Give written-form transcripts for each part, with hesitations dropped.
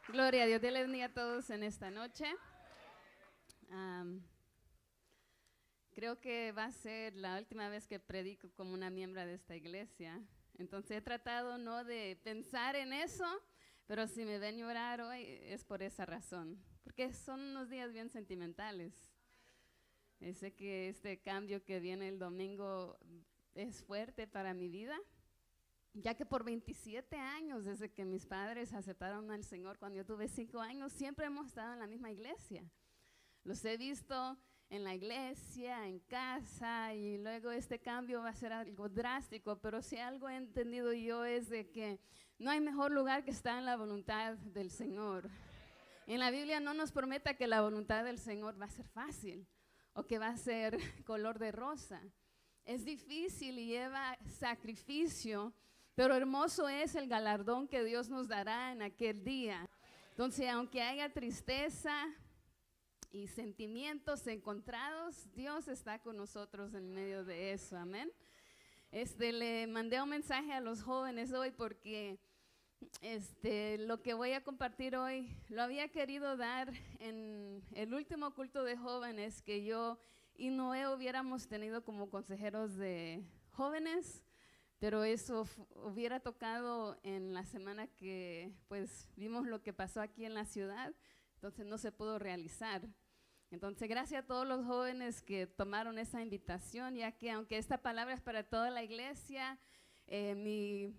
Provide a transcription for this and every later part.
Gloria a Dios, Dios les bendiga a todos en esta noche. Am, Creo que va a ser la última vez que predico como una miembro de esta iglesia. Entonces he tratado no de pensar en eso, pero si me ven llorar hoy es por esa razón, porque son unos días bien sentimentales. Sé que este cambio que viene el domingo es fuerte para mi vida, ya que por 27 años, desde que mis padres aceptaron al Señor, cuando yo tuve 5 años, siempre hemos estado en la misma iglesia. Los he visto en la iglesia, en casa, y luego este cambio va a ser algo drástico, pero si algo he entendido yo es de que no hay mejor lugar que estar en la voluntad del Señor. En la Biblia no nos promete que la voluntad del Señor va a ser fácil o que va a ser color de rosa. Es difícil y lleva sacrificio, pero hermoso es el galardón que Dios nos dará en aquel día. Entonces, aunque haya tristeza y sentimientos encontrados, Dios está con nosotros en medio de eso, amén. Le mandé un mensaje a los jóvenes hoy porque lo que voy a compartir hoy lo había querido dar en el último culto de jóvenes que yo y Noé hubiéramos tenido como consejeros de jóvenes, pero eso hubiera tocado en la semana que pues vimos lo que pasó aquí en la ciudad, entonces no se pudo realizar. Entonces, gracias a todos los jóvenes que tomaron esa invitación, ya que aunque esta palabra es para toda la iglesia, mi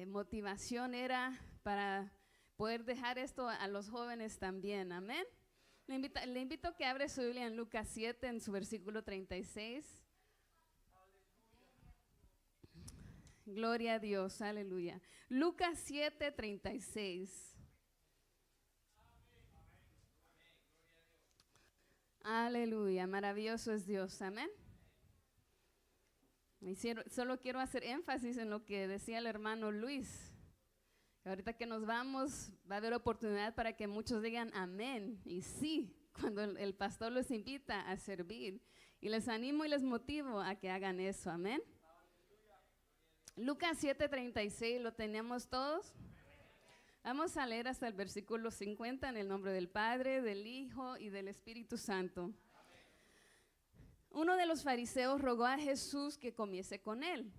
motivación era para poder dejar esto a los jóvenes también, amén. Le invito a que abre su Biblia en Lucas 7, en su versículo 36. Gloria a Dios, aleluya. Lucas 7, 36. Aleluya, maravilloso es Dios, amén. Solo quiero hacer énfasis en lo que decía el hermano Luis. Ahorita que nos vamos, va a haber oportunidad para que muchos digan amén y sí, cuando el pastor los invita a servir. Y les animo y les motivo a que hagan eso, amén. Lucas 7:36, ¿lo tenemos todos? Vamos a leer hasta el versículo 50 en el nombre del Padre, del Hijo y del Espíritu Santo. Uno de los fariseos rogó a Jesús que comiese con él.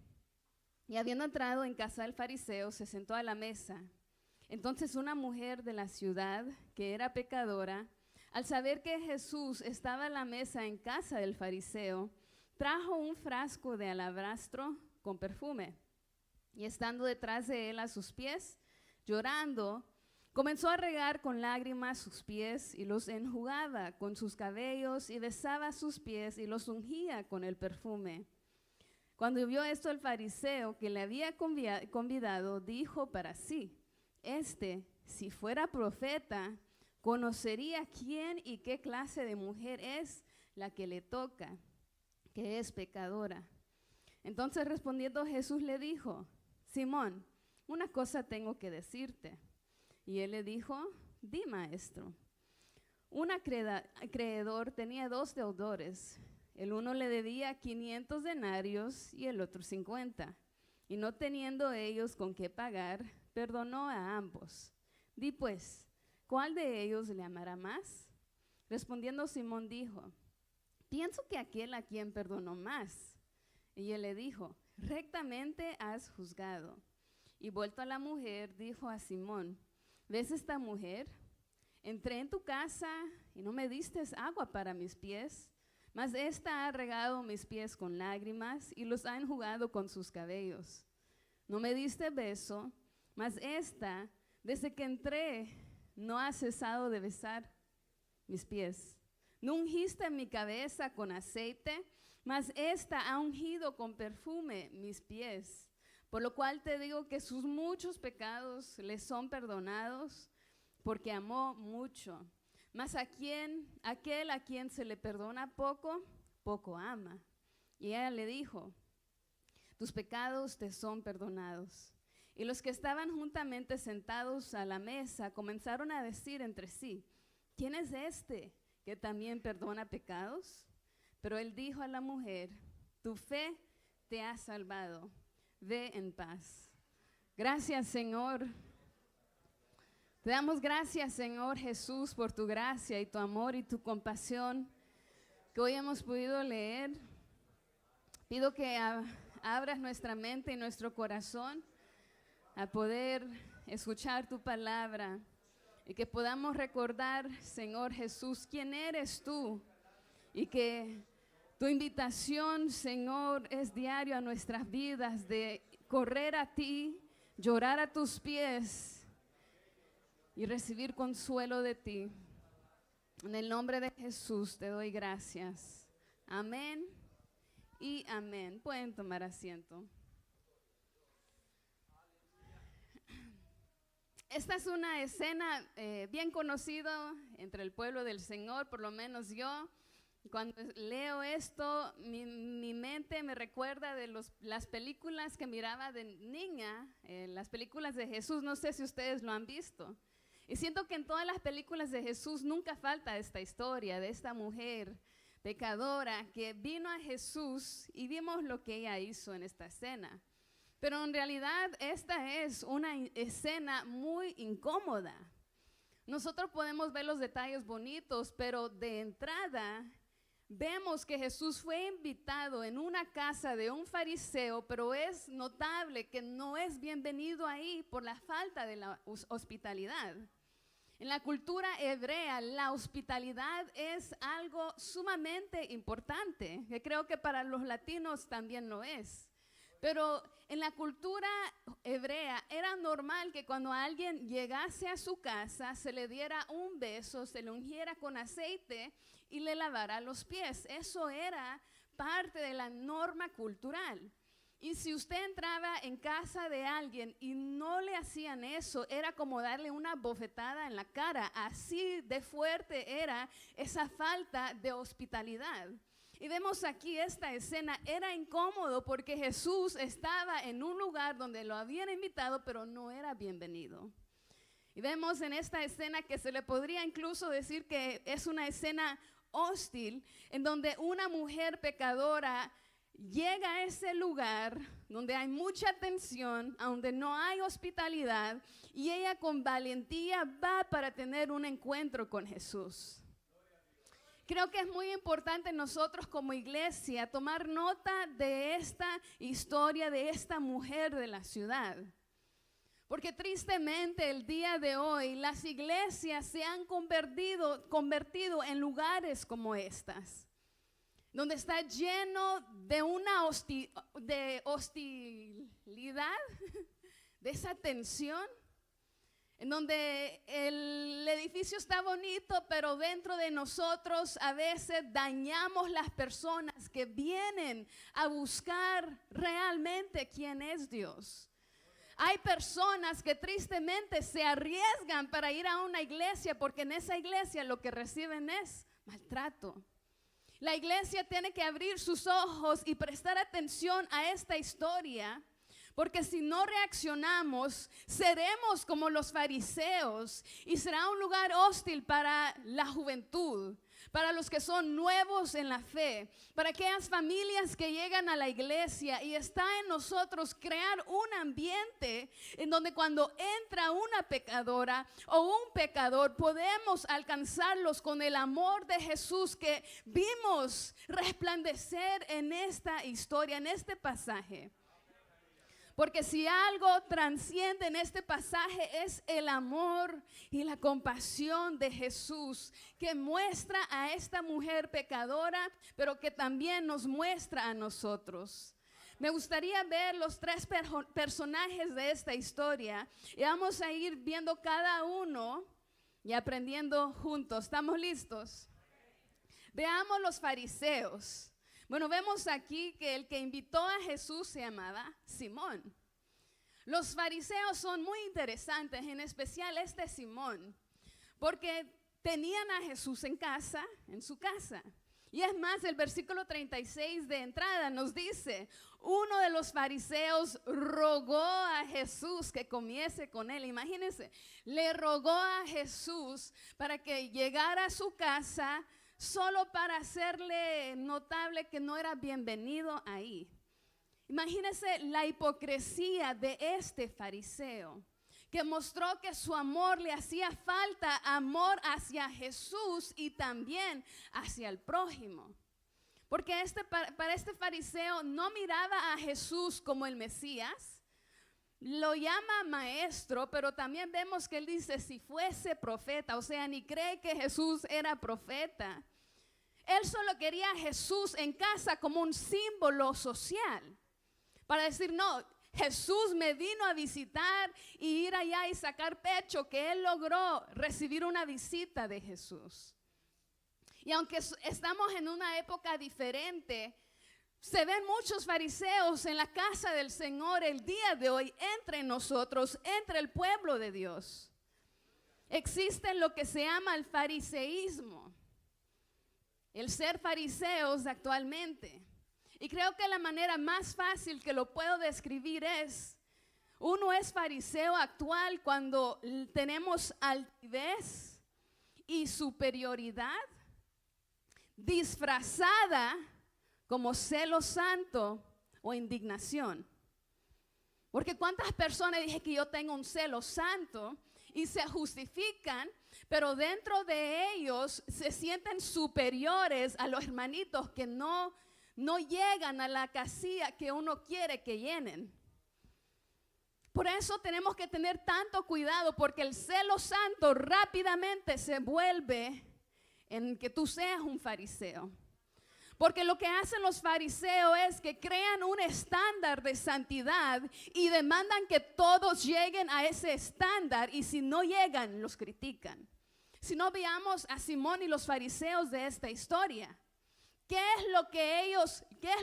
Y habiendo entrado en casa del fariseo, se sentó a la mesa. Entonces una mujer de la ciudad, que era pecadora, al saber que Jesús estaba a la mesa en casa del fariseo, trajo un frasco de alabastro con perfume. Y estando detrás de él a sus pies, llorando, comenzó a regar con lágrimas sus pies y los enjugaba con sus cabellos y besaba sus pies y los ungía con el perfume. Cuando vio esto el fariseo que le había convidado, dijo para sí: si fuera profeta, conocería quién y qué clase de mujer es la que le toca, que es pecadora. Entonces respondiendo Jesús le dijo: Simón, una cosa tengo que decirte. Y él le dijo: di, maestro. Un acreedor tenía 2 deudores. El uno le debía 500 denarios y el otro 50. Y no teniendo ellos con qué pagar, perdonó a ambos. Di pues, ¿cuál de ellos le amará más? Respondiendo Simón dijo: pienso que aquel a quien perdonó más. Y él le dijo: rectamente has juzgado. Y vuelto a la mujer, dijo a Simón: ¿ves esta mujer? Entré en tu casa y no me diste agua para mis pies, mas esta ha regado mis pies con lágrimas y los ha enjugado con sus cabellos. No me diste beso, mas esta, desde que entré, no ha cesado de besar mis pies. No ungiste mi cabeza con aceite, mas esta ha ungido con perfume mis pies. Por lo cual te digo que sus muchos pecados le son perdonados, porque amó mucho. Mas aquel a quien se le perdona poco, poco ama. Y ella le dijo: tus pecados te son perdonados. Y los que estaban juntamente sentados a la mesa comenzaron a decir entre sí: ¿quién es este que también perdona pecados? Pero él dijo a la mujer: tu fe te ha salvado. Ve en paz. Gracias, Señor, Te damos gracias, Señor Jesús, por tu gracia y tu amor y tu compasión que hoy hemos podido leer. Pido que abras nuestra mente y nuestro corazón a poder escuchar tu palabra y que podamos recordar, Señor Jesús, quién eres tú y que tu invitación, Señor, es diario a nuestras vidas de correr a ti, llorar a tus pies y recibir consuelo de ti. En el nombre de Jesús te doy gracias. Amén y amén. Pueden tomar asiento. Esta es una escena bien conocida entre el pueblo del Señor, por lo menos yo. Cuando leo esto, mi mente me recuerda de las películas que miraba de niña, las películas de Jesús. No sé si ustedes lo han visto. Y siento que en todas las películas de Jesús nunca falta esta historia de esta mujer pecadora que vino a Jesús y vimos lo que ella hizo en esta escena. Pero en realidad esta es una escena muy incómoda. Nosotros podemos ver los detalles bonitos, pero de entrada vemos que Jesús fue invitado en una casa de un fariseo, pero es notable que no es bienvenido ahí por la falta de la hospitalidad. En la cultura hebrea, la hospitalidad es algo sumamente importante, que creo que para los latinos también lo es. Pero en la cultura hebrea era normal que cuando alguien llegase a su casa se le diera un beso, se le ungiera con aceite y le lavara los pies. Eso era parte de la norma cultural. Y si usted entraba en casa de alguien y no le hacían eso, era como darle una bofetada en la cara. Así de fuerte era esa falta de hospitalidad. Y vemos aquí esta escena, era incómodo porque Jesús estaba en un lugar donde lo habían invitado, pero no era bienvenido. Y vemos en esta escena que se le podría incluso decir que es una escena hostil, en donde una mujer pecadora llega a ese lugar donde hay mucha tensión, donde no hay hospitalidad, y ella con valentía va para tener un encuentro con Jesús. Creo que es muy importante nosotros como iglesia tomar nota de esta historia de esta mujer de la ciudad. Porque tristemente el día de hoy las iglesias se han convertido en lugares como estas, donde está lleno de una hostilidad, de esa tensión, en donde el edificio está bonito, pero dentro de nosotros a veces dañamos las personas que vienen a buscar realmente quién es Dios. Hay personas que tristemente se arriesgan para ir a una iglesia porque en esa iglesia lo que reciben es maltrato. La iglesia tiene que abrir sus ojos y prestar atención a esta historia, porque si no reaccionamos, seremos como los fariseos y será un lugar hostil para la juventud, para los que son nuevos en la fe, para aquellas familias que llegan a la iglesia, y está en nosotros crear un ambiente en donde cuando entra una pecadora o un pecador podemos alcanzarlos con el amor de Jesús que vimos resplandecer en esta historia, en este pasaje. Porque si algo trasciende en este pasaje es el amor y la compasión de Jesús, que muestra a esta mujer pecadora, pero que también nos muestra a nosotros. Me gustaría ver los tres personajes de esta historia y vamos a ir viendo cada uno y aprendiendo juntos. ¿Estamos listos? Veamos los fariseos. Bueno, vemos aquí que el que invitó a Jesús se llamaba Simón. Los fariseos son muy interesantes, en especial este Simón, porque tenían a Jesús en su casa. Y es más, el versículo 36 de entrada nos dice, uno de los fariseos rogó a Jesús que comiese con él. Imagínense, le rogó a Jesús para que llegara a su casa, solo para hacerle notable que no era bienvenido ahí. Imagínense la hipocresía de este fariseo, que mostró que su amor le hacía falta amor hacia Jesús y también hacia el prójimo. Porque para este fariseo no miraba a Jesús como el Mesías, lo llama maestro, pero también vemos que él dice si fuese profeta, o sea, ni cree que Jesús era profeta. Él solo quería a Jesús en casa como un símbolo social, para decir, no, Jesús me vino a visitar y ir allá y sacar pecho, que él logró recibir una visita de Jesús. Y aunque estamos en una época diferente, se ven muchos fariseos en la casa del Señor el día de hoy, entre nosotros, entre el pueblo de Dios. Existe lo que se llama el fariseísmo, el ser fariseos actualmente. Y creo que la manera más fácil que lo puedo describir es, uno es fariseo actual cuando tenemos altivez y superioridad disfrazada como celo santo o indignación. Porque cuántas personas dije que yo tengo un celo santo y se justifican, pero dentro de ellos se sienten superiores a los hermanitos que no llegan a la casilla que uno quiere que llenen. Por eso tenemos que tener tanto cuidado, porque el celo santo rápidamente se vuelve en que tú seas un fariseo. Porque lo que hacen los fariseos es que crean un estándar de santidad y demandan que todos lleguen a ese estándar, y si no llegan, los critican. Si no, veamos a Simón y los fariseos de esta historia. ¿Qué es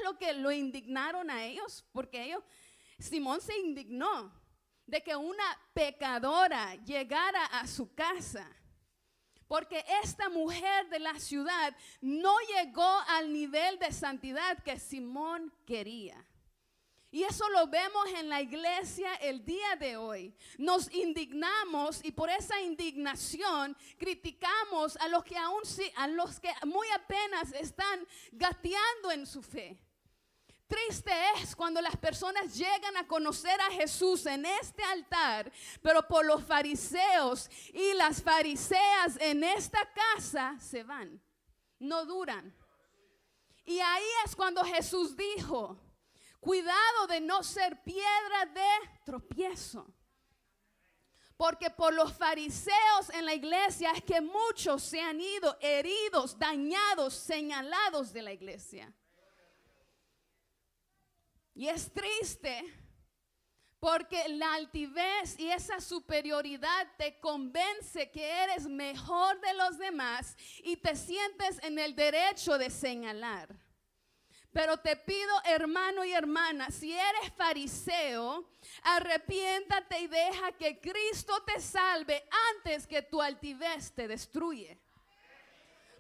lo que lo indignaron a ellos? Porque Simón se indignó de que una pecadora llegara a su casa. Porque esta mujer de la ciudad no llegó al nivel de santidad que Simón quería. Y eso lo vemos en la iglesia el día de hoy. Nos indignamos y por esa indignación criticamos a los que muy apenas están gateando en su fe. Triste es cuando las personas llegan a conocer a Jesús en este altar, pero por los fariseos y las fariseas en esta casa se van, no duran. Y ahí es cuando Jesús dijo, cuidado de no ser piedra de tropiezo. Porque por los fariseos en la iglesia es que muchos se han ido heridos, dañados, señalados de la iglesia. Y es triste porque la altivez y esa superioridad te convence que eres mejor de los demás y te sientes en el derecho de señalar. Pero te pido, hermano y hermana, si eres fariseo, arrepiéntate y deja que Cristo te salve antes que tu altivez te destruye.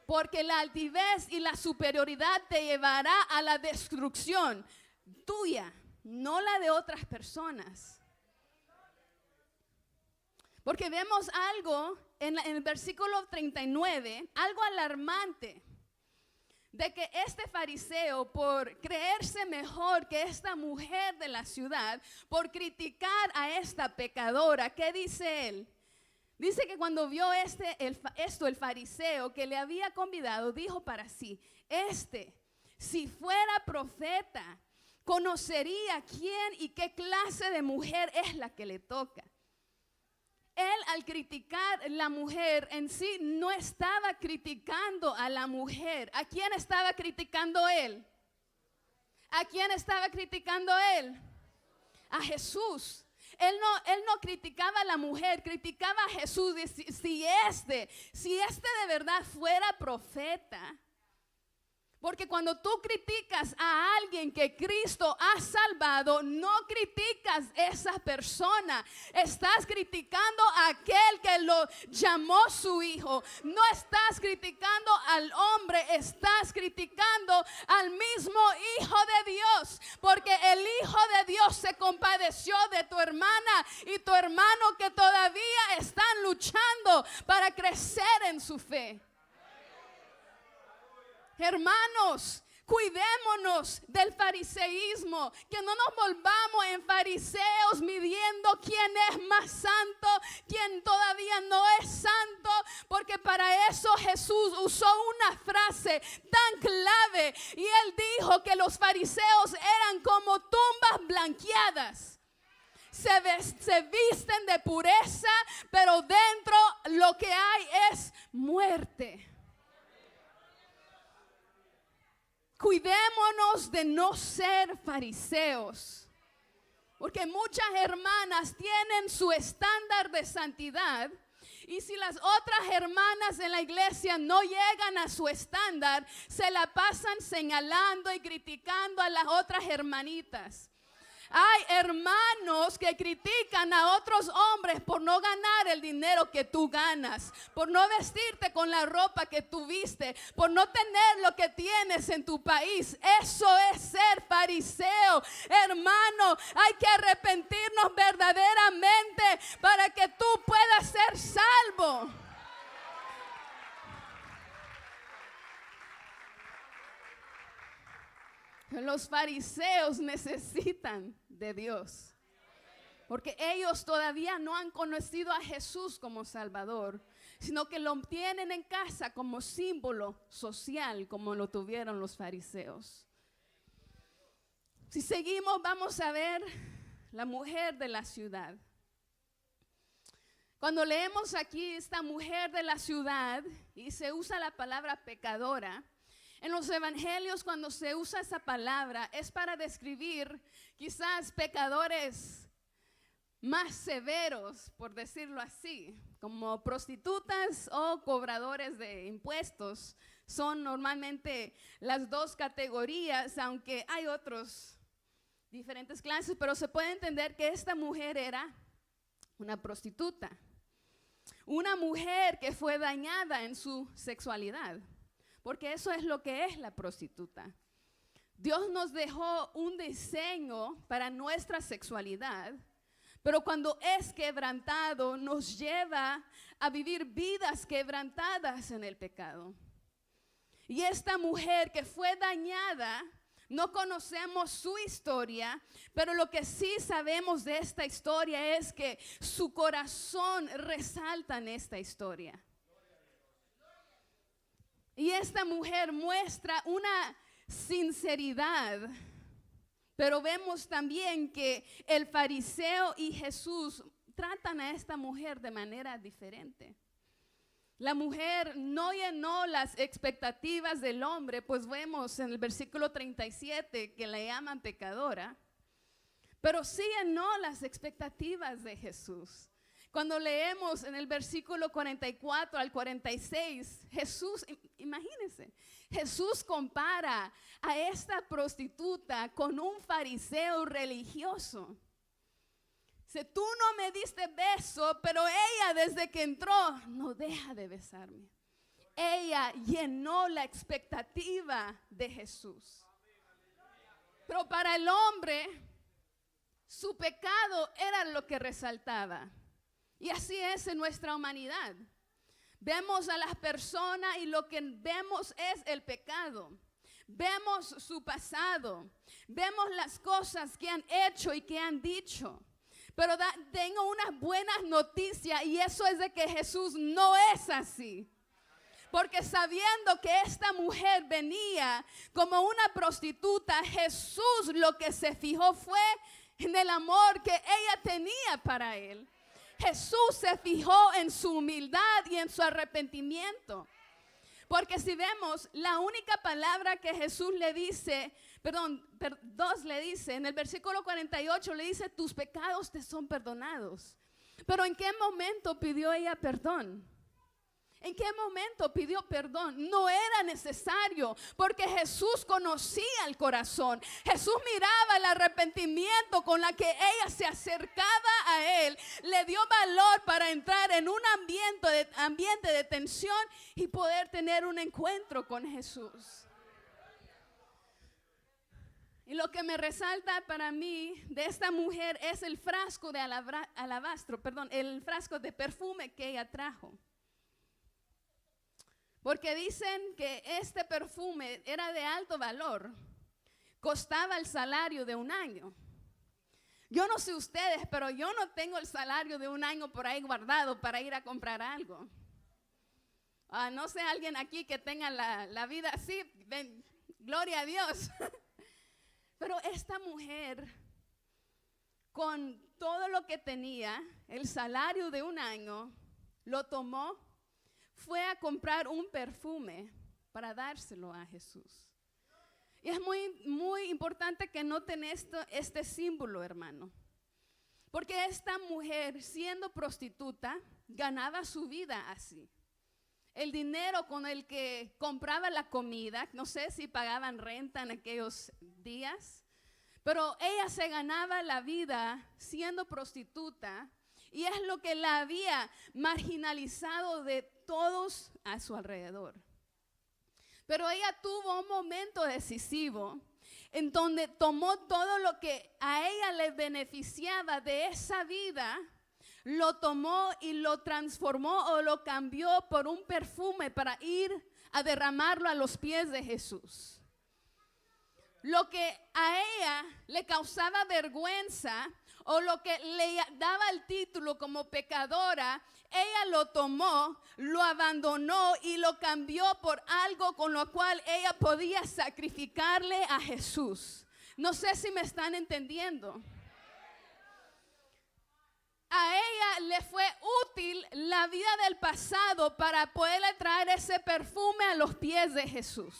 Porque la altivez y la superioridad te llevará a la destrucción tuya, no la de otras personas. Porque vemos algo en el versículo 39, algo alarmante, de que este fariseo, por creerse mejor que esta mujer de la ciudad, por criticar a esta pecadora, ¿qué dice él? Dice que cuando vio el fariseo que le había convidado, dijo para sí, si fuera profeta, conocería quién y qué clase de mujer es la que le toca. Él, al criticar la mujer en sí, no estaba criticando a la mujer. ¿A quién estaba criticando él? ¿A quién estaba criticando él? A Jesús. Él no criticaba a la mujer, criticaba a Jesús. Si este de verdad fuera profeta. Porque cuando tú criticas a alguien que Cristo ha salvado, no criticas a esa persona. Estás criticando a aquel que lo llamó su hijo. No estás criticando al hombre, estás criticando al mismo Hijo de Dios. Porque el Hijo de Dios se compadeció de tu hermana y tu hermano que todavía están luchando para crecer en su fe. Hermanos, Cuidémonos del fariseísmo, que no nos volvamos en fariseos midiendo quién es más santo, quién todavía no es santo, porque para eso Jesús usó una frase tan clave y él dijo que los fariseos eran como tumbas blanqueadas. Se visten de pureza, pero dentro lo que hay es muerte. Cuidémonos de no ser fariseos, porque muchas hermanas tienen su estándar de santidad y si las otras hermanas en la iglesia no llegan a su estándar, se la pasan señalando y criticando a las otras hermanitas. Hay hermanos que critican a otros hombres por no ganar el dinero que tú ganas, por no vestirte con la ropa que tú viste, por no tener lo que tienes en tu país. Eso es ser fariseo. Hermano, hay que arrepentirnos verdaderamente para que tú puedas ser salvo. Los fariseos necesitan de Dios, porque ellos todavía no han conocido a Jesús como Salvador, sino que lo tienen en casa como símbolo social, como lo tuvieron los fariseos. Si seguimos, vamos a ver la mujer de la ciudad. Cuando leemos aquí esta mujer de la ciudad y se usa la palabra pecadora, en los evangelios cuando se usa esa palabra es para describir quizás pecadores más severos, por decirlo así, como prostitutas o cobradores de impuestos. Son normalmente las dos categorías, aunque hay otros diferentes clases, pero se puede entender que esta mujer era una prostituta, una mujer que fue dañada en su sexualidad. Porque eso es lo que es la prostituta. Dios nos dejó un diseño para nuestra sexualidad, pero cuando es quebrantado nos lleva a vivir vidas quebrantadas en el pecado. Y esta mujer que fue dañada, no conocemos su historia, pero lo que sí sabemos de esta historia es que su corazón resalta en esta historia. Y esta mujer muestra una sinceridad, pero vemos también que el fariseo y Jesús tratan a esta mujer de manera diferente. La mujer no llenó las expectativas del hombre, pues vemos en el versículo 37 que la llaman pecadora, pero sí llenó las expectativas de Jesús. Cuando leemos en el versículo 44 al 46, Jesús, imagínense, Jesús compara a esta prostituta con un fariseo religioso. Dice, tú no me diste beso, pero ella desde que entró no deja de besarme. Ella llenó la expectativa de Jesús. Pero para el hombre, su pecado era lo que resaltaba. Y así es en nuestra humanidad. Vemos a las personas y lo que vemos es el pecado. Vemos su pasado. Vemos las cosas que han hecho y que han dicho. Pero tengo unas buenas noticias y eso es de que Jesús no es así. Porque sabiendo que esta mujer venía como una prostituta, Jesús lo que se fijó fue en el amor que ella tenía para él. Jesús se fijó en su humildad y en su arrepentimiento. Porque si vemos, la única palabra que Jesús le dice, Dios le dice, en el versículo 48 le dice, tus pecados te son perdonados. Pero ¿en qué momento pidió ella perdón? ¿En qué momento pidió perdón? No era necesario, porque Jesús conocía el corazón. Jesús miraba el arrepentimiento con la que ella se acercaba a él. Le dio valor para entrar en un ambiente de tensión y poder tener un encuentro con Jesús. Y lo que me resalta para mí de esta mujer es el frasco de el frasco de perfume que ella trajo. Porque dicen que este perfume era de alto valor, costaba el salario de un año. Yo no sé ustedes, pero yo no tengo el salario de un año por ahí guardado para ir a comprar algo. No sé, alguien aquí que tenga la vida así, gloria a Dios. Pero esta mujer, con todo lo que tenía, el salario de un año, lo tomó, fue a comprar un perfume para dárselo a Jesús. Y es muy importante que noten este símbolo, hermano. Porque esta mujer, siendo prostituta, ganaba su vida así. El dinero con el que compraba la comida, no sé si pagaban renta en aquellos días, pero ella se ganaba la vida siendo prostituta y es lo que la había marginalizado de todos a su alrededor. Pero ella tuvo un momento decisivo en donde tomó todo lo que a ella le beneficiaba de esa vida, lo tomó y lo transformó o lo cambió por un perfume para ir a derramarlo a los pies de Jesús. Lo que a ella le causaba vergüenza o lo que le daba el título como pecadora, ella lo tomó, lo abandonó y lo cambió por algo con lo cual ella podía sacrificarle a Jesús. No sé si me están entendiendo. A ella le fue útil la vida del pasado para poderle traer ese perfume a los pies de Jesús.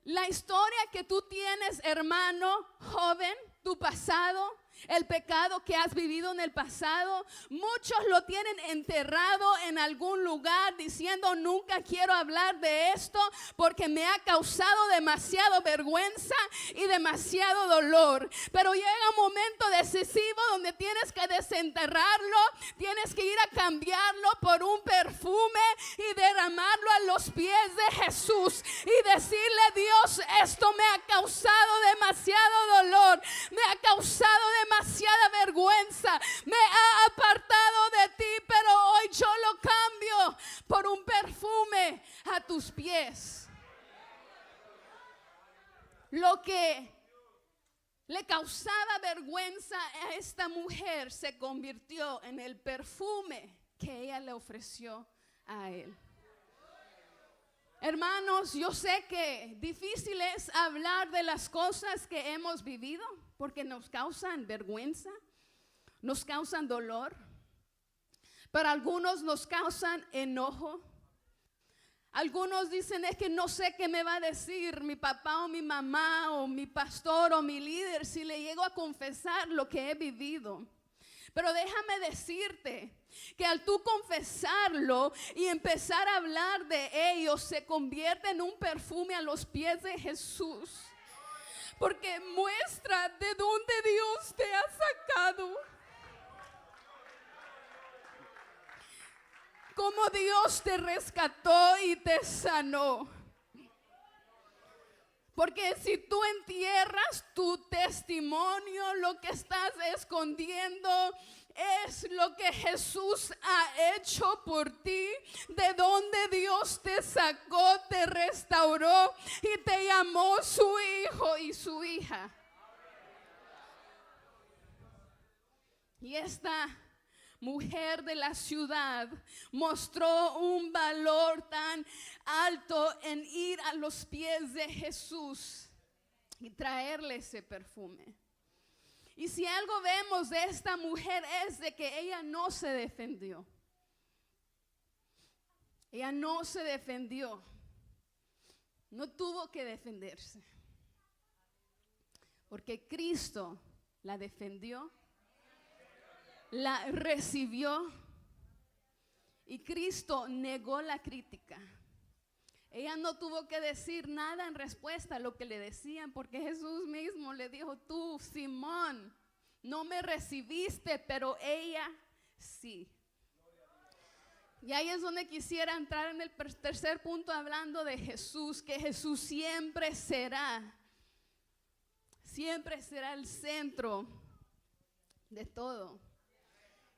La historia que tú tienes, hermano, joven, tu pasado, el pecado que has vivido en el pasado, muchos lo tienen enterrado en algún lugar diciendo nunca quiero hablar de esto porque me ha causado demasiado vergüenza y demasiado dolor. Pero llega un momento decisivo donde tienes que desenterrarlo, tienes que ir a cambiarlo por un perfume y derramarlo a los pies de Jesús y decirle: Dios, esto me ha causado demasiado dolor, me ha causado demasiada vergüenza, me ha apartado de ti, pero hoy yo lo cambio por un perfume a tus pies. Lo que le causaba vergüenza a esta mujer se convirtió en el perfume que ella le ofreció a él. Hermanos, yo sé que difícil es hablar de las cosas que hemos vivido porque nos causan vergüenza, nos causan dolor, para algunos nos causan enojo. Algunos dicen: es que no sé qué me va a decir mi papá o mi mamá o mi pastor o mi líder si le llego a confesar lo que he vivido. Pero déjame decirte que al tú confesarlo y empezar a hablar de ello, se convierte en un perfume a los pies de Jesús. Porque muestra de dónde Dios te ha sacado. Cómo Dios te rescató y te sanó. Porque si tú entierras tu testimonio, lo que estás escondiendo es lo que Jesús ha hecho por ti, de donde Dios te sacó, te restauró y te llamó su hijo y su hija. Y esta mujer de la ciudad mostró un valor tan alto en ir a los pies de Jesús y traerle ese perfume. Y si algo vemos de esta mujer es de que ella no se defendió. Ella no se defendió. No tuvo que defenderse. Porque Cristo la defendió, la recibió y Cristo negó la crítica. Ella no tuvo que decir nada en respuesta a lo que le decían, porque Jesús mismo le dijo: tú, Simón, no me recibiste, pero ella sí. Y ahí es donde quisiera entrar en el tercer punto, hablando de Jesús, que Jesús siempre será el centro de todo.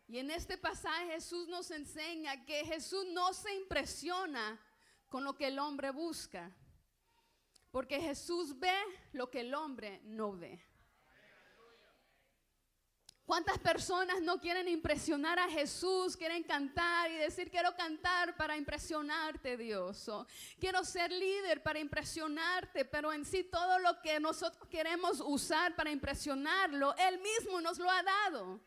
Y en este pasaje Jesús nos enseña que Jesús no se impresiona con lo que el hombre busca, porque Jesús ve lo que el hombre no ve. ¿Cuántas personas no quieren impresionar a Jesús? Quieren cantar y decir, quiero cantar para impresionarte, Dios. O quiero ser líder para impresionarte, pero en sí todo lo que nosotros queremos usar para impresionarlo, Él mismo nos lo ha dado.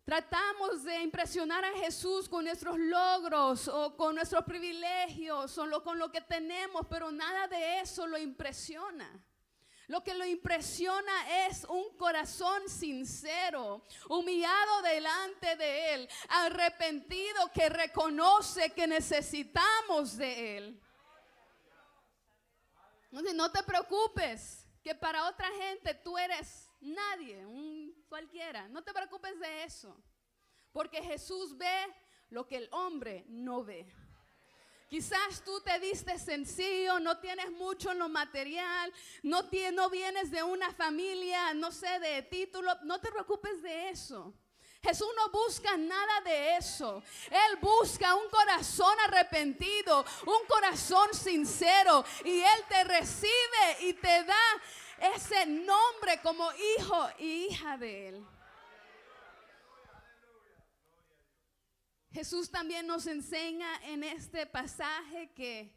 Tratamos de impresionar a Jesús con nuestros logros o con nuestros privilegios o con lo que tenemos, pero nada de eso lo impresiona. Lo que lo impresiona es un corazón sincero, humillado delante de Él, arrepentido, que reconoce que necesitamos de Él. Entonces, no te preocupes que para otra gente tú eres nadie, un cualquiera. No te preocupes de eso, porque Jesús ve lo que el hombre no ve. Quizás tú te diste sencillo, no tienes mucho en lo material, no vienes de una familia, no sé, de título. No te preocupes de eso. Jesús no busca nada de eso. Él busca un corazón arrepentido, un corazón sincero, y Él te recibe y te da ese nombre como hijo y hija de Él. Jesús también nos enseña en este pasaje que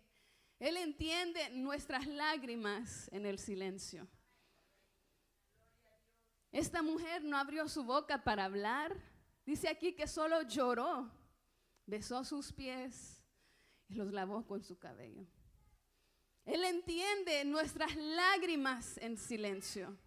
Él entiende nuestras lágrimas en el silencio. Esta mujer no abrió su boca para hablar. Dice aquí que solo lloró, besó sus pies y los lavó con su cabello. Él entiende nuestras lágrimas en silencio.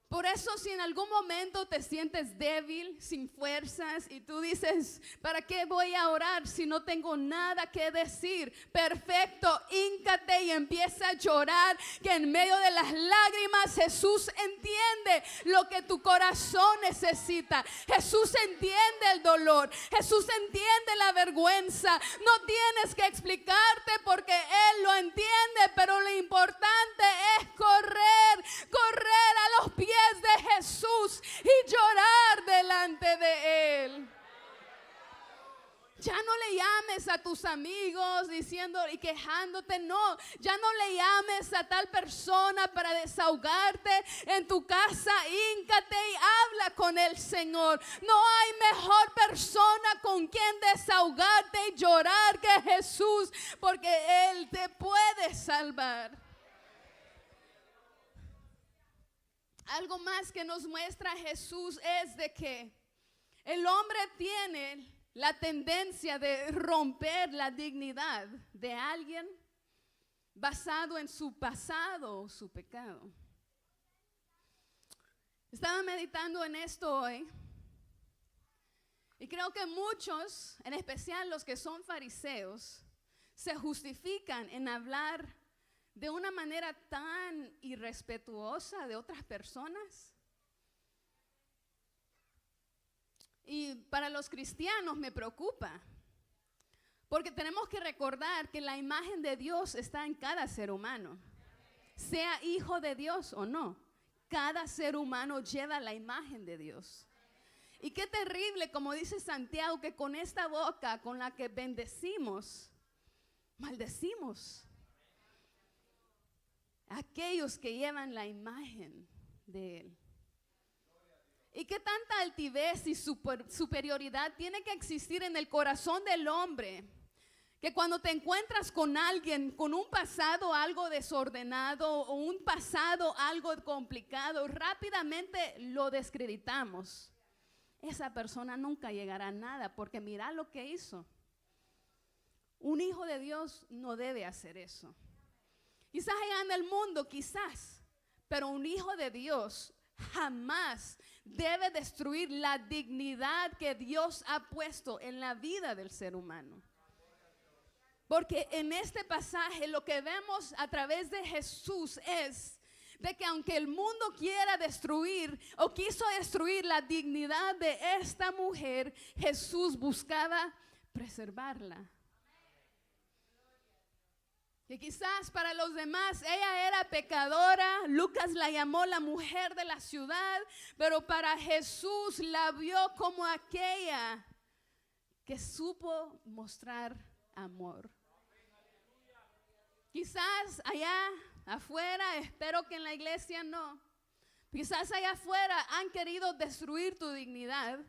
Por eso, si en algún momento te sientes débil, sin fuerzas, y tú dices, ¿para qué voy a orar si no tengo nada que decir? Perfecto, híncate y empieza a llorar, que en medio de las lágrimas Jesús entiende lo que tu corazón necesita. Jesús entiende el dolor, Jesús entiende la vergüenza. No tienes que explicarte porque Él lo entiende, pero lo importante es correr a los pies de Jesús y llorar delante de Él. Ya no le llames a tus amigos diciendo y quejándote, no. Ya no le llames a tal persona para desahogarte en tu casa. Híncate y habla con el Señor. No hay mejor persona con quien desahogarte y llorar que Jesús, porque Él te puede salvar. Algo más que nos muestra Jesús es de que el hombre tiene la tendencia de romper la dignidad de alguien basado en su pasado o su pecado. Estaba meditando en esto hoy y creo que muchos, en especial los que son fariseos, se justifican en hablar de una manera tan irrespetuosa de otras personas. Y para los cristianos me preocupa, porque tenemos que recordar que la imagen de Dios está en cada ser humano, sea hijo de Dios o no. Cada ser humano lleva la imagen de Dios. Y qué terrible, como dice Santiago, que con esta boca con la que bendecimos, maldecimos a aquellos que llevan la imagen de Él. ¿Y qué tanta altivez y superioridad tiene que existir en el corazón del hombre? Que cuando te encuentras con alguien con un pasado algo desordenado o un pasado algo complicado, rápidamente lo descreditamos. Esa persona nunca llegará a nada porque mira lo que hizo. Un hijo de Dios no debe hacer eso. Quizás allá en el mundo, quizás, pero un hijo de Dios jamás debe destruir la dignidad que Dios ha puesto en la vida del ser humano. Porque en este pasaje lo que vemos a través de Jesús es de que aunque el mundo quiera destruir o quiso destruir la dignidad de esta mujer, Jesús buscaba preservarla. Que quizás para los demás ella era pecadora, Lucas la llamó la mujer de la ciudad, pero para Jesús la vio como aquella que supo mostrar amor. Quizás allá afuera, espero que en la iglesia no, quizás allá afuera han querido destruir tu dignidad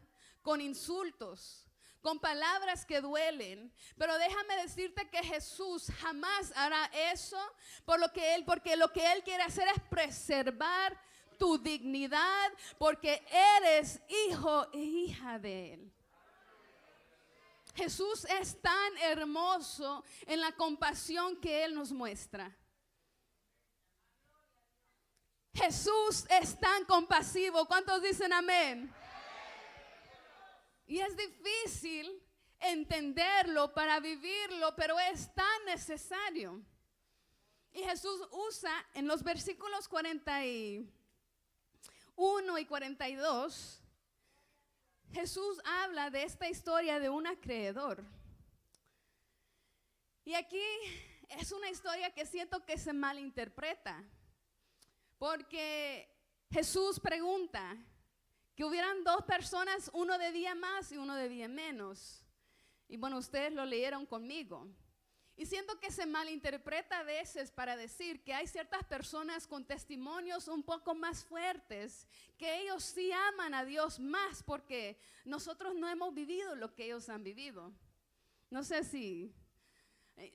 con insultos, con palabras que duelen, pero déjame decirte que Jesús jamás hará eso porque lo que Él quiere hacer es preservar tu dignidad, porque eres hijo e hija de Él. Jesús es tan hermoso en la compasión que Él nos muestra. Jesús es tan compasivo. ¿Cuántos dicen amén? Y es difícil entenderlo para vivirlo, pero es tan necesario. Y Jesús usa en los versículos 41 y 42, Jesús habla de esta historia de un acreedor. Y aquí es una historia que siento que se malinterpreta, porque Jesús pregunta que hubieran dos personas, uno debía más y uno debía menos. Y bueno, ustedes lo leyeron conmigo. Y siento que se malinterpreta a veces para decir que hay ciertas personas con testimonios un poco más fuertes, que ellos sí aman a Dios más porque nosotros no hemos vivido lo que ellos han vivido. No sé si,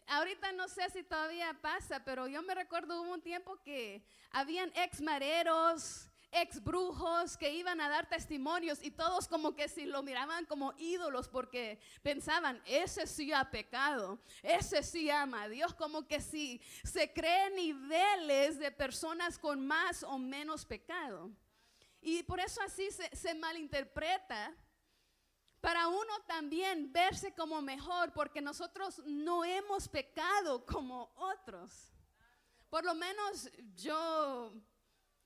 ahorita no sé si todavía pasa, pero yo me recuerdo hubo un tiempo que habían ex mareros, ex brujos que iban a dar testimonios y todos como que si lo miraban como ídolos porque pensaban, ese sí ha pecado, ese sí ama a Dios, como que si se creen niveles de personas con más o menos pecado. Y por eso así se malinterpreta para uno también verse como mejor, porque nosotros no hemos pecado como otros. Por lo menos yo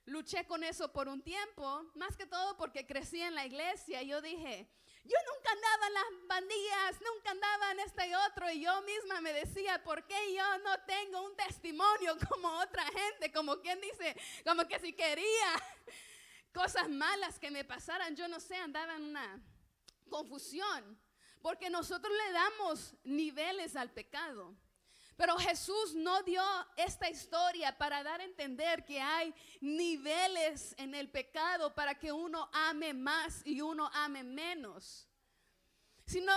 luché con eso por un tiempo, más que todo porque crecí en la iglesia. Yo dije, yo nunca andaba en las bandillas, nunca andaba en este y otro, y yo misma me decía, ¿por qué yo no tengo un testimonio como otra gente? Como quien dice, como que si quería cosas malas que me pasaran, yo no sé, andaba en una confusión, porque nosotros le damos niveles al pecado. Pero Jesús no dio esta historia para dar a entender que hay niveles en el pecado para que uno ame más y uno ame menos. Sino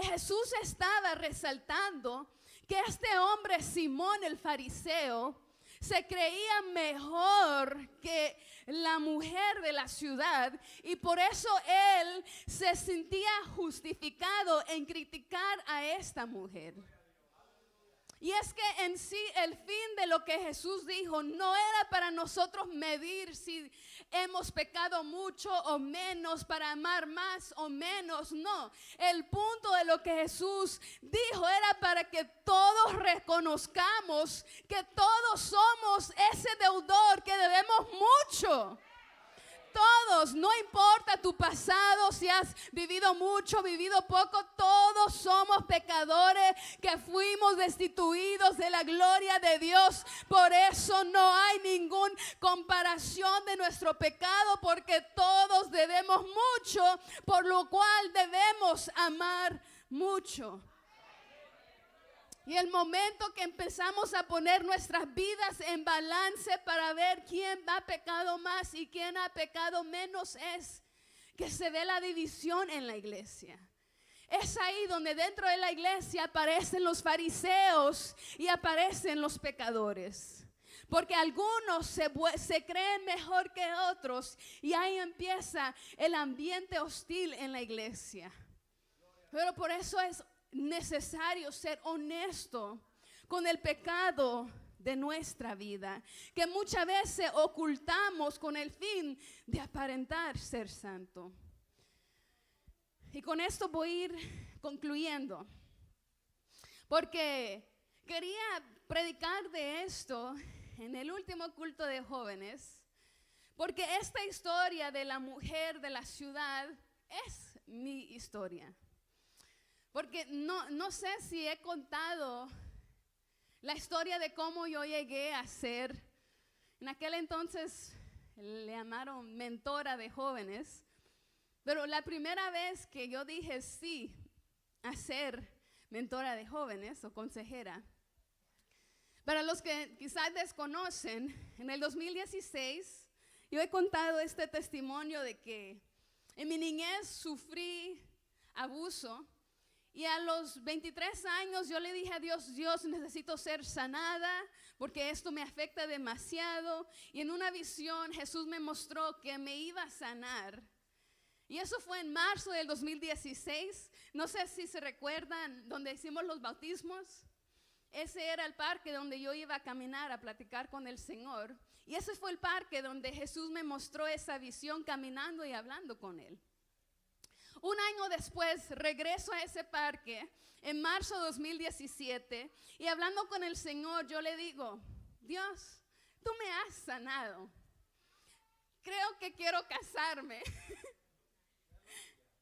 Jesús estaba resaltando que este hombre Simón el fariseo se creía mejor que la mujer de la ciudad y por eso él se sentía justificado en criticar a esta mujer. Y es que en sí el fin de lo que Jesús dijo no era para nosotros medir si hemos pecado mucho o menos, para amar más o menos, no. El punto de lo que Jesús dijo era para que todos reconozcamos que todos somos ese deudor que debemos mucho. Todos, no importa tu pasado, si has vivido mucho, vivido poco, todos somos pecadores que fuimos destituidos de la gloria de Dios. Por eso no hay ninguna comparación de nuestro pecado, porque todos debemos mucho, por lo cual debemos amar mucho. Y el momento que empezamos a poner nuestras vidas en balance para ver quién ha pecado más y quién ha pecado menos, es que se ve la división en la iglesia. Es ahí donde dentro de la iglesia aparecen los fariseos y aparecen los pecadores. Porque algunos se creen mejor que otros y ahí empieza el ambiente hostil en la iglesia. Pero por eso es necesario ser honesto con el pecado de nuestra vida, que muchas veces ocultamos con el fin de aparentar ser santo. Y con esto voy a ir concluyendo, porque quería predicar de esto en el último culto de jóvenes, porque esta historia de la mujer de la ciudad es mi historia. Porque no sé si he contado la historia de cómo yo llegué a ser, en aquel entonces le llamaron mentora de jóvenes, pero la primera vez que yo dije sí a ser mentora de jóvenes o consejera, para los que quizás desconocen, en el 2016 yo he contado este testimonio de que en mi niñez sufrí abuso y a los 23 años yo le dije a Dios, Dios, necesito ser sanada porque esto me afecta demasiado. Y en una visión Jesús me mostró que me iba a sanar. Y eso fue en marzo del 2016. No sé si se recuerdan donde hicimos los bautismos. Ese era el parque donde yo iba a caminar a platicar con el Señor. Y ese fue el parque donde Jesús me mostró esa visión caminando y hablando con Él. Un año después regreso a ese parque en marzo de 2017 y hablando con el Señor yo le digo, Dios, tú me has sanado. Creo que quiero casarme.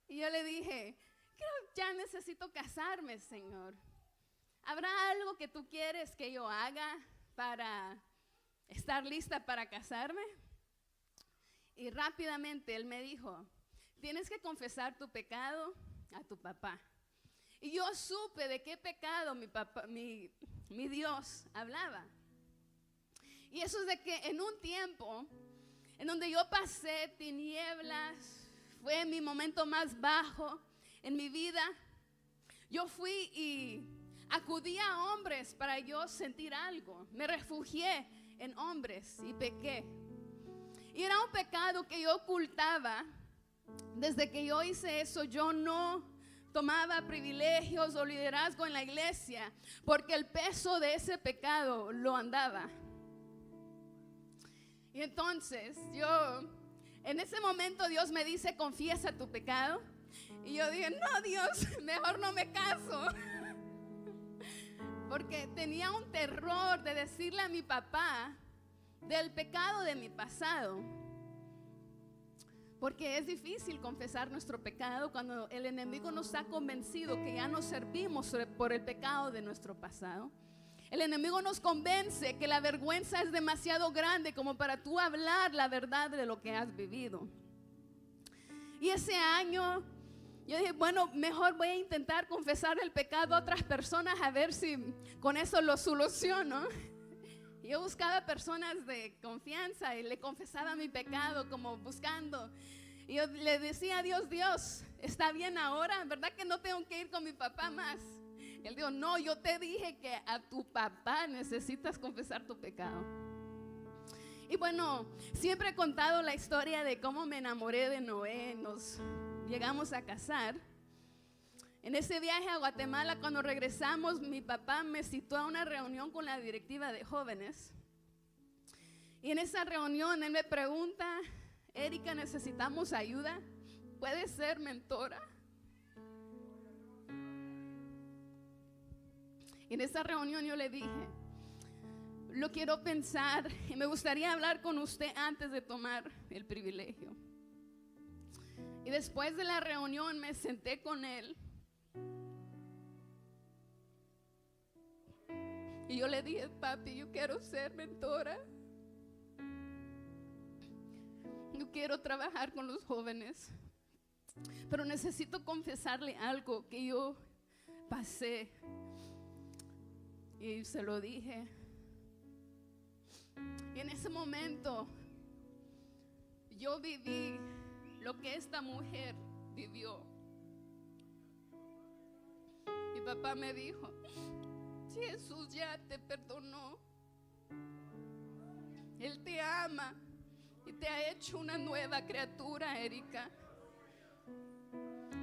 Y yo le dije, ya necesito casarme, Señor. ¿Habrá algo que tú quieres que yo haga para estar lista para casarme? Y rápidamente Él me dijo, tienes que confesar tu pecado a tu papá. Y yo supe de qué pecado mi Dios hablaba. Y eso es de que en un tiempo en donde yo pasé tinieblas, fue mi momento más bajo en mi vida, yo fui y acudí a hombres para yo sentir algo. Me refugié en hombres y pequé. Y era un pecado que yo ocultaba. Desde que yo hice eso, yo no tomaba privilegios o liderazgo en la iglesia, porque el peso de ese pecado lo andaba. Y entonces en ese momento Dios me dice, confiesa tu pecado. Y yo dije, no, Dios, mejor no me caso. Porque tenía un terror de decirle a mi papá del pecado de mi pasado. Porque es difícil confesar nuestro pecado cuando el enemigo nos ha convencido que ya no servimos por el pecado de nuestro pasado. El enemigo nos convence que la vergüenza es demasiado grande como para tú hablar la verdad de lo que has vivido. Y ese año yo dije, bueno, mejor voy a intentar confesar el pecado a otras personas a ver si con eso lo soluciono. Yo buscaba personas de confianza y le confesaba mi pecado como buscando. Y yo le decía a Dios, Dios, ¿está bien ahora? ¿Verdad que no tengo que ir con mi papá más? Y él dijo, no, yo te dije que a tu papá necesitas confesar tu pecado. Y bueno, siempre he contado la historia de cómo me enamoré de Noé. Nos llegamos a casar. En ese viaje a Guatemala, cuando regresamos, mi papá me citó a una reunión con la directiva de jóvenes. Y en esa reunión él me pregunta, Erika, ¿necesitamos ayuda? ¿Puedes ser mentora? Y en esa reunión yo le dije, lo quiero pensar y me gustaría hablar con usted antes de tomar el privilegio. Y después de la reunión me senté con él. Y yo le dije, papi, yo quiero ser mentora. Yo quiero trabajar con los jóvenes. Pero necesito confesarle algo que yo pasé. Y se lo dije. Y en ese momento yo viví lo que esta mujer vivió. Mi papá me dijo, si Jesús ya te perdonó, Él te ama y te ha hecho una nueva criatura, Erika.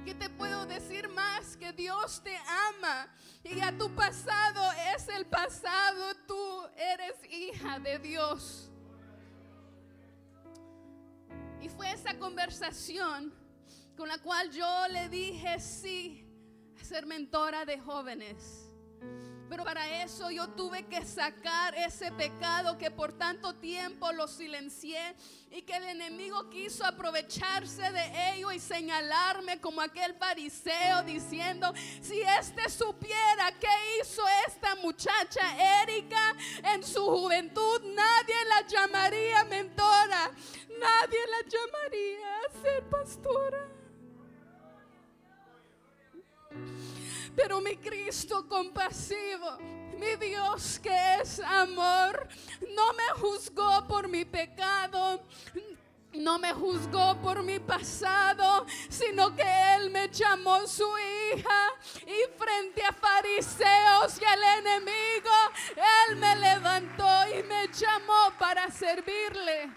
¿Qué te puedo decir más? Que Dios te ama y ya tu pasado es el pasado. Tú eres hija de Dios. Y fue esa conversación con la cual yo le dije sí a ser mentora de jóvenes. Pero para eso yo tuve que sacar ese pecado que por tanto tiempo lo silencié y que el enemigo quiso aprovecharse de ello y señalarme como aquel fariseo diciendo: si este supiera qué hizo esta muchacha Erika en su juventud, nadie la llamaría mentora, nadie la llamaría a ser pastora. Pero mi Cristo compasivo, mi Dios que es amor, no me juzgó por mi pecado, no me juzgó por mi pasado, sino que Él me llamó su hija, y frente a fariseos y al enemigo, Él me levantó y me llamó para servirle.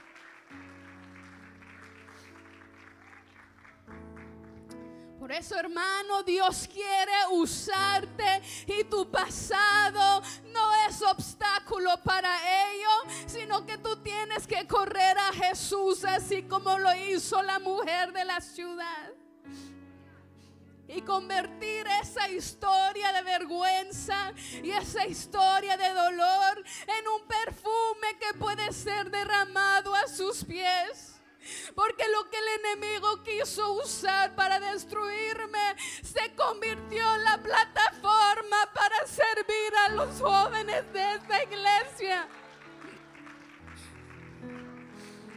Por eso, hermano, Dios quiere usarte y tu pasado no es obstáculo para ello, sino que tú tienes que correr a Jesús, así como lo hizo la mujer de la ciudad, y convertir esa historia de vergüenza y esa historia de dolor en un perfume que puede ser derramado a sus pies. Porque lo que el enemigo quiso usar para destruirme se convirtió en la plataforma para servir a los jóvenes de esta iglesia.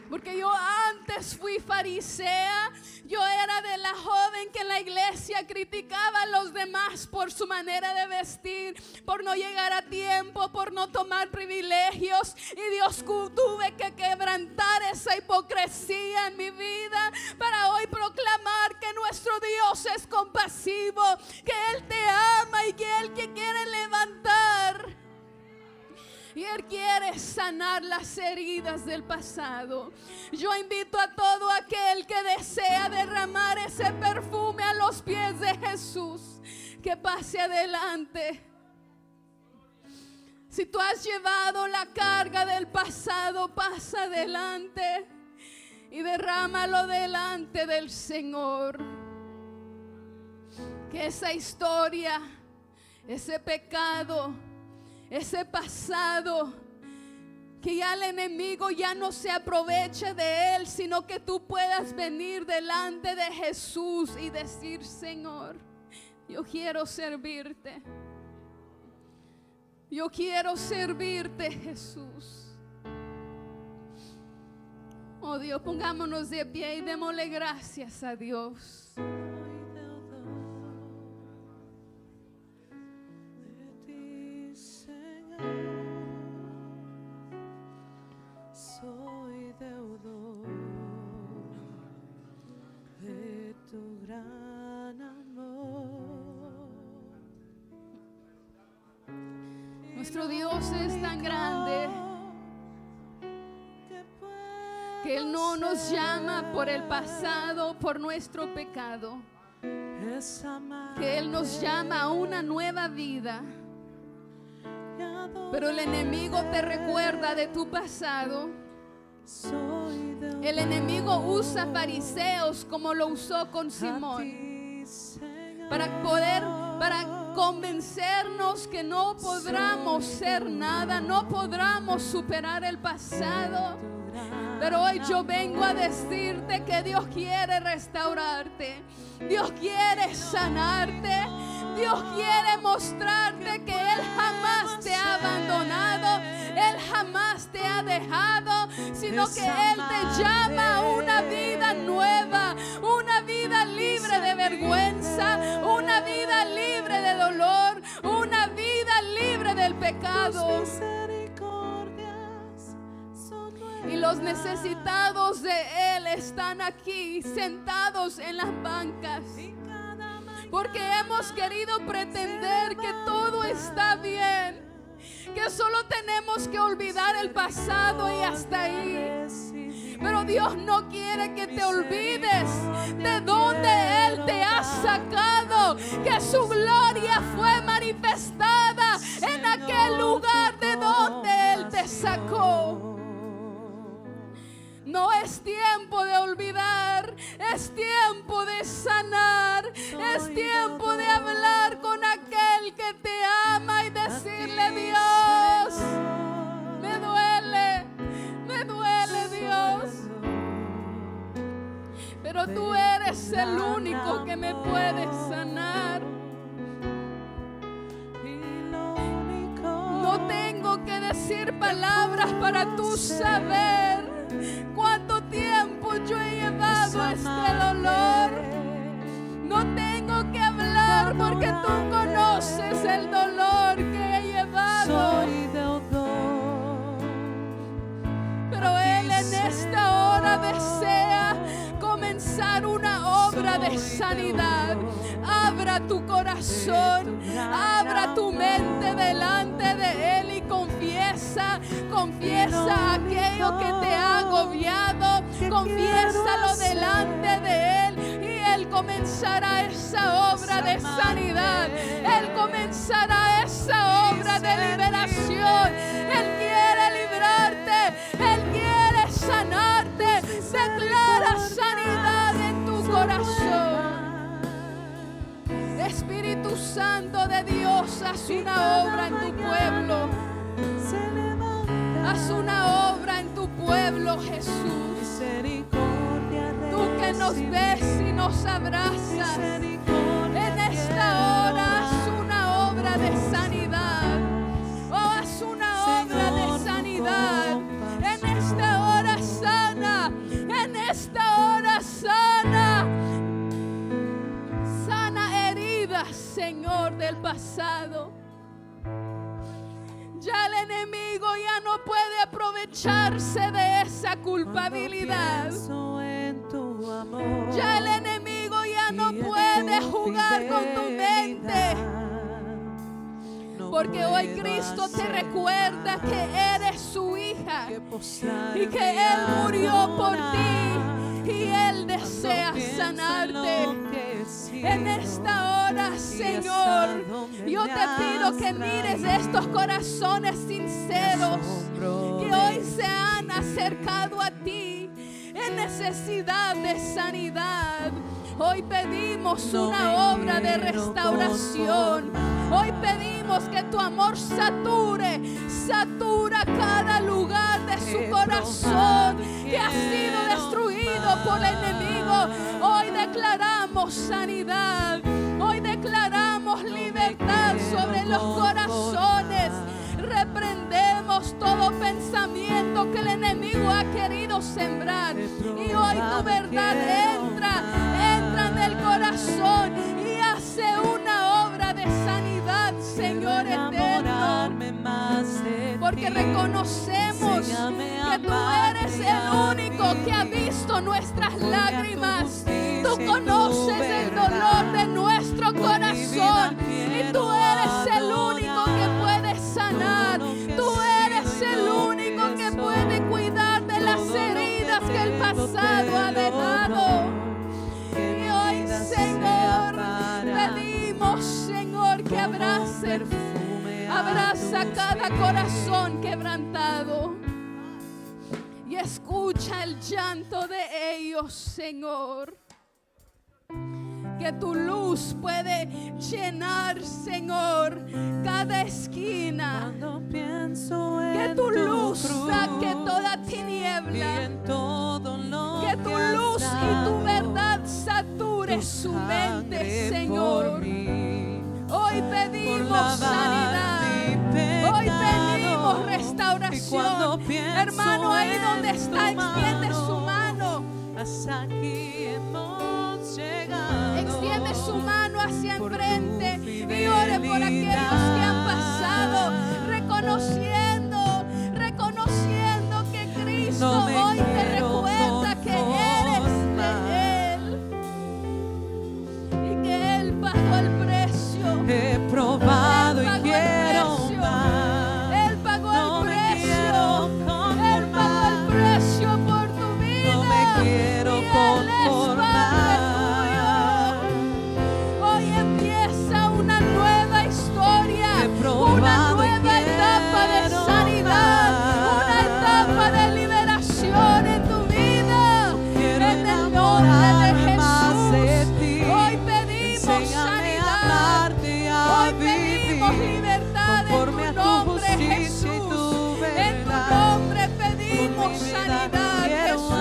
Porque yo antes fui farisea, yo era de la joven que en la iglesia criticaba a los demás por su manera de vestir, por no llegar a tiempo, por no tomar privilegios. Y Dios, tuve que quebrantar esa hipocresía en mi vida para hoy proclamar que nuestro Dios es compasivo, que Él te ama y que Él te quiere levantar. Y Él quiere sanar las heridas del pasado. Yo invito a todo aquel que desea derramar ese perfume a los pies de Jesús, que pase adelante. Si tú has llevado la carga del pasado, pasa adelante y derrámalo delante del Señor. Que esa historia, ese pecado, ese pasado, que ya el enemigo ya no se aproveche de él, sino que tú puedas venir delante de Jesús y decir: Señor, yo quiero servirte. Yo quiero servirte, Jesús. Oh Dios, pongámonos de pie y démosle gracias a Dios. Soy deudor de tu gran amor. Nuestro Dios es tan grande que Él no nos llama por el pasado, por nuestro pecado, que Él nos llama a una nueva vida. Pero el enemigo te recuerda de tu pasado. El enemigo usa fariseos como lo usó con Simón para convencernos que no podamos ser nada, no podamos superar el pasado. Pero hoy yo vengo a decirte que Dios quiere restaurarte, Dios quiere sanarte, Dios quiere mostrarte que Él jamás te ha abandonado, Él jamás te ha dejado, sino que Él te llama a una vida nueva, una vida libre de vergüenza, una vida libre de dolor, una vida libre del pecado. Y los necesitados de Él están aquí sentados en las bancas, porque hemos querido pretender que todo está bien, que solo tenemos que olvidar el pasado y hasta ahí. Pero Dios no quiere que te olvides de donde Él te ha sacado, que su gloria fue manifestada en aquel lugar de donde Él te sacó. No es tiempo de olvidar, es tiempo de sanar, es tiempo de hablar con aquel que te ama y decir: pero tú eres el único que me puede sanar. No tengo que decir palabras para tú saber cuánto tiempo yo he llevado este dolor. No tengo que hablar porque tú conoces el dolor que he llevado. Pero Él en esta hora desea comenzar una obra de sanidad. Abra tu corazón, abra tu mente delante de Él y confiesa aquello que te ha agobiado, confiésalo delante de Él y Él comenzará esa obra de sanidad. Él comenzará esa obra de liberación. Él quiere librarte, Él quiere sanarte. Declara sanidad en tu corazón. Espíritu Santo de Dios, haz una obra en tu pueblo. Haz una obra en tu pueblo, Jesús. Tú que nos ves y nos abrazas. En esta hora haz una obra de sanidad. Oh, haz una obra de sanidad. En esta hora sana. En esta hora sana. Sana heridas, Señor, del pasado. Ya el enemigo ya no puede aprovecharse de esa culpabilidad. Ya el enemigo ya no puede jugar con tu mente. Porque hoy Cristo te recuerda que eres su hija y que Él murió por ti y Él desea sanarte. En esta hora, Señor, yo te pido que mires estos corazones sinceros que hoy se han acercado a ti en necesidad de sanidad. Hoy pedimos una obra de restauración. Hoy pedimos que tu amor satura cada lugar de su corazón que ha sido destruido por el enemigo. Hoy declaramos sanidad. Hoy declaramos libertad sobre los corazones. Reprendemos todo pensamiento que el enemigo ha querido sembrar. Y hoy tu verdad entra en el corazón y hace una obra de sanidad, Señor eterno. Porque reconocemos que tú eres el único que ha visto nuestras lágrimas. Tú conoces el dolor de nuestro corazón y tú eres el único que puede sanar. Tú eres el único que puede cuidar de las heridas que el pasado ha dejado. Y hoy, Señor, pedimos, Señor, que abraza cada corazón quebrantado y escucha el llanto de ellos, Señor. Que tu luz puede llenar, Señor, cada esquina. Que tu luz saque toda tiniebla. Que tu luz y tu verdad sature su mente, Señor. Hoy pedimos sanidad. Hoy pedimos restauración. Hermano, ahí donde está, extiende su mano. Extiende su mano hacia enfrente y ore por aquellos que han pasado, reconociendo que Cristo hoy te recuerda que eres de Él y que Él pagó el precio. He probado y quiero más. Él pagó el precio. Él pagó el precio por tu vida. No me quiero conformar. Una nueva etapa de sanidad, una etapa de liberación en tu vida, en el nombre de Jesús. Hoy pedimos sanidad, hoy pedimos libertad en tu nombre, Jesús. En tu nombre pedimos sanidad, Jesús.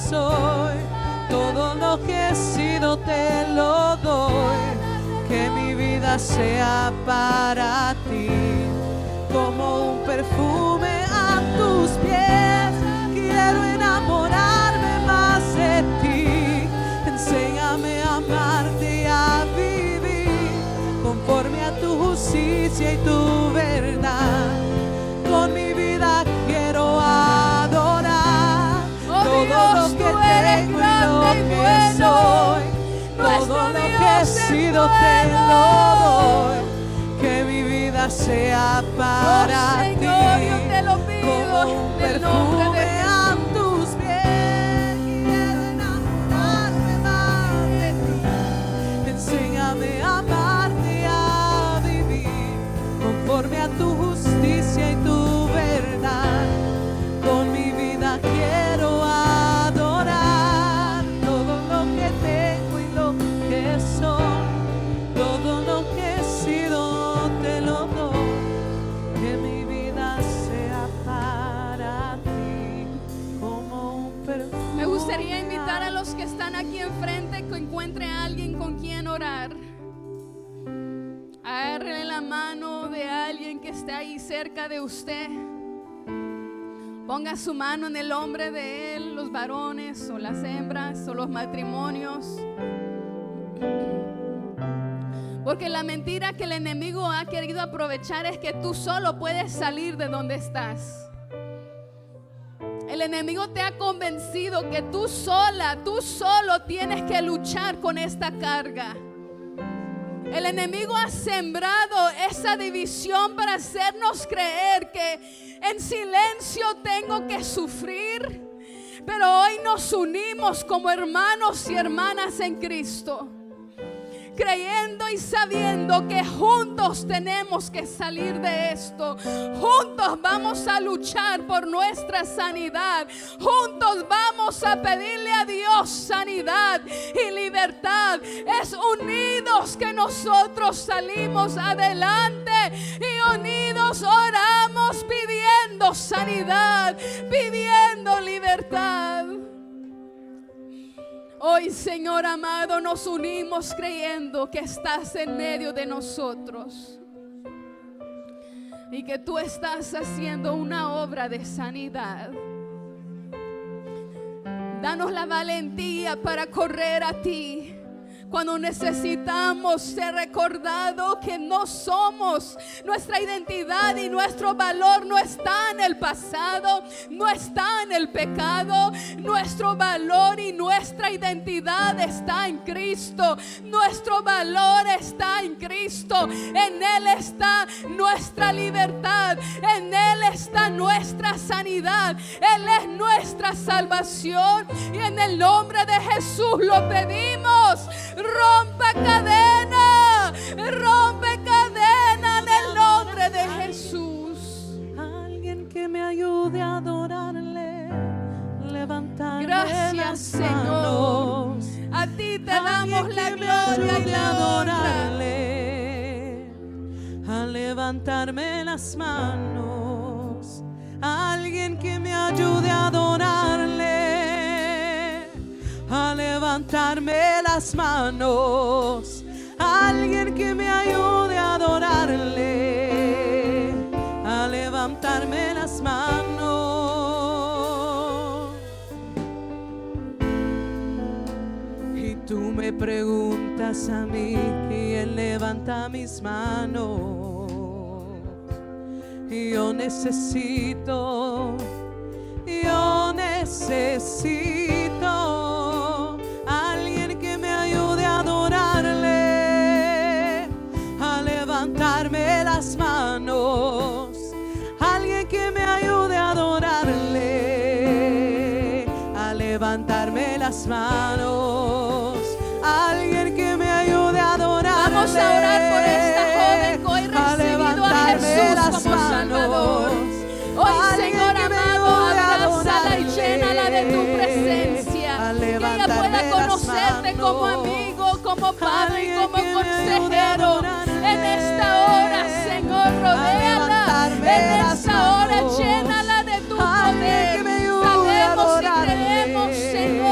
soy, todo lo que he sido te lo doy. Que mi vida sea para ti, como un perfume a tus pies. Quiero enamorarme más de ti. Enséñame a amarte y a vivir conforme a tu justicia y tu verdad. Con mi vida quiero adorar todo lo que tengo y lo que soy, todo lo que he sido te lo doy. Que mi vida sea para ti, Señor, yo te lo pido como un en el nombre de perfume a tus pies. Quiero enamorarme más de ti. Enséñame a amarte y a vivir conforme a tu justicia y tu verdad. Con mi vida quiero adorar todo lo que tengo y lo que soy, todo lo que he sido te lo doy. Que mi vida sea para ti, como un perfume. Me gustaría invitar a los que están aquí enfrente que encuentre a alguien con quien orar. Agarre la mano de alguien que esté ahí cerca de usted. Ponga su mano en el hombro de él, los varones o las hembras o los matrimonios. Porque la mentira que el enemigo ha querido aprovechar es que tú solo puedes salir de donde estás. El enemigo te ha convencido que tú solo tienes que luchar con esta carga. El enemigo ha sembrado esa división para hacernos creer que en silencio tengo que sufrir. Pero hoy nos unimos como hermanos y hermanas en Cristo, creyendo y sabiendo que juntos tenemos que salir de esto. Juntos vamos a luchar por nuestra sanidad. Juntos vamos a pedirle a Dios sanidad y libertad. Es unidos que nosotros salimos adelante, y unidos oramos pidiendo sanidad, pidiendo libertad. Hoy, Señor amado, nos unimos creyendo que estás en medio de nosotros y que tú estás haciendo una obra de sanidad. Danos la valentía para correr a ti cuando necesitamos ser recordados que no somos, nuestra identidad y nuestro valor no está en el pasado, no está en el pecado. Nuestro valor y nuestra identidad está en Cristo. Nuestro valor está en Cristo. En Él está nuestra libertad, en Él está nuestra sanidad, Él es nuestra salvación, y en el nombre de Jesús lo pedimos. Rompe cadena en el nombre de Jesús. Alguien que me ayude a adorarle, levantarme Gracias, las Señor. manos. A ti te damos la Alguien que me gloria y ayude a la honra. adorarle, a levantarme las manos. Alguien que me ayude a adorarle, a levantarme las manos. Alguien que me ayude a adorarle, a levantarme las manos. Y tú me preguntas a mí, ¿quién levanta mis manos? Y yo necesito alguien que me ayude a adorarle, a levantarme las manos. Alguien que me ayude a adorarle, a levantarme las manos. Alguien que me ayude a adorarle. Vamos a orar por esta joven que hoy recibido a Jesús como Salvador. Hoy, Señor amado, abrázala y llénala de tu presencia. Que ella pueda conocerte como amigo, como padre y como consejero. En esta hora, Señor, rodéala. En esta hora, llénala de tu poder. Sabemos y creemos, Señor,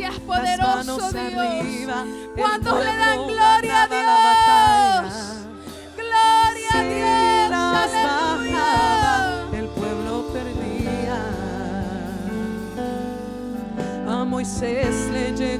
Gracias, las poderoso manos Dios. arriba. ¿Cuántos le dan El pueblo gloria a ganaba la Dios? batalla. Gloria a Dios. Piedras bajaba, Aleluya. el pueblo perdía. A Moisés le llegó